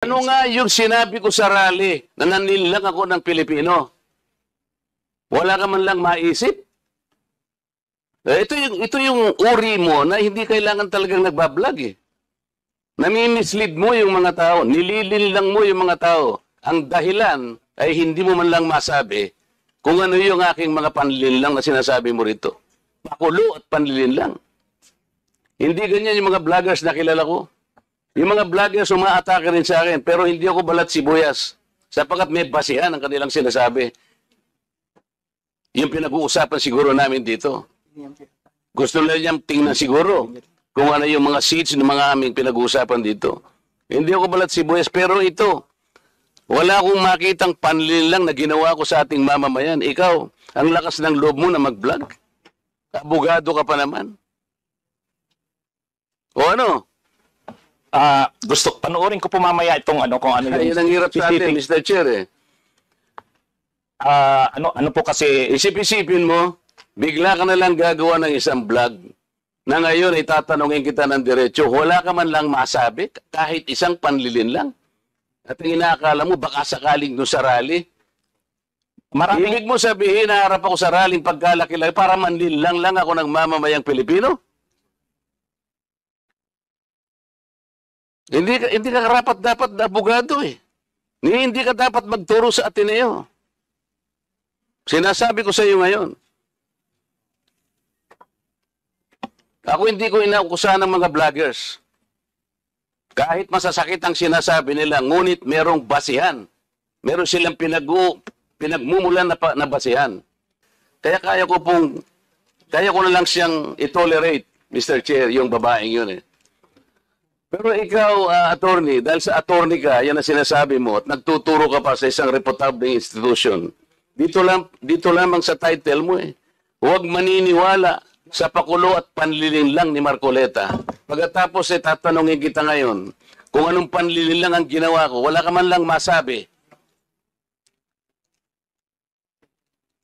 Ano nga yung sinabi ko sa rally na nanilang ako ng Pilipino? Wala ka man lang maisip? Ito yung uri mo na hindi kailangan talagang nagbablog eh. Nami-mislead mo yung mga tao, nililin lang mo yung mga tao. Ang dahilan ay hindi mo man lang masabi kung ano yung aking mga panlilinlang na sinasabi mo rito. Makulo at panlilinlang. Hindi ganyan yung mga vloggers na kilala ko. Yung mga vloggers umaatake rin sa akin, pero hindi ako balat sibuyas. Sapagkat may basihan ang kanilang sinasabi. Yung pinag-uusapan siguro namin dito. Gusto nila niyang tingnan siguro kung ano yung mga seeds ng mga aming pinag-uusapan dito. Hindi ako balat sibuyas, pero ito, wala akong makitang panlilang na ginawa ko sa ating mamamayan. Ikaw, ang lakas ng loob mo na mag-vlog. Abogado ka pa naman. O ano? Gusto panoorin ko po mamaya itong kung ano yung Ayun ang hirap sa atin, Mr. Chair eh. ano po kasi Isip-isipin mo, bigla ka na lang gagawa ng isang vlog na ngayon ay tatanungin kita ng diretso. Wala ka man lang masabi, kahit isang panlilin lang. At ang inaakala mo, baka sakaling doon sa rally. Ibig mo sabihin, naharap ako sa rallying pagkalaki-laki para manlilang lang ako ng mamamayang Pilipino? Hindi ka karapat-dapat na abogado eh. Hindi ka dapat magturo sa Ateneo. Sinasabi ko sa iyo ngayon. Ako hindi ko inaukusahan ng mga vloggers. Kahit masasakit ang sinasabi nila, ngunit merong basihan. Meron silang pinagmumulan na basihan. Kaya kaya ko na lang siyang itolerate, Mr. Chair, yung babaeng yun eh. Pero ikaw, attorney, dahil sa attorney ka, yan ang sinasabi mo, at nagtuturo ka pa sa isang reputable institution, dito lamang sa title mo eh. Huwag maniniwala sa pakulo at panlilin lang ni Marcoleta. Pagkatapos tatanungin kita ngayon, kung anong panlilin lang ang ginawa ko, wala ka man lang masabi.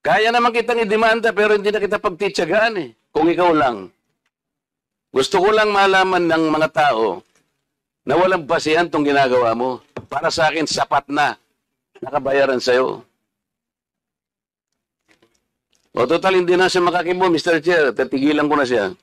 Kaya naman kitang idemanda, pero hindi na kita pagtitsagaan eh, kung ikaw lang. Gusto ko lang malaman ng mga tao, na walang basihan itong ginagawa mo. Para sa akin, sapat na nakabayaran sa'yo. O total, hindi na siya makakibo, Mr. Chair. Tatigilan ko na siya.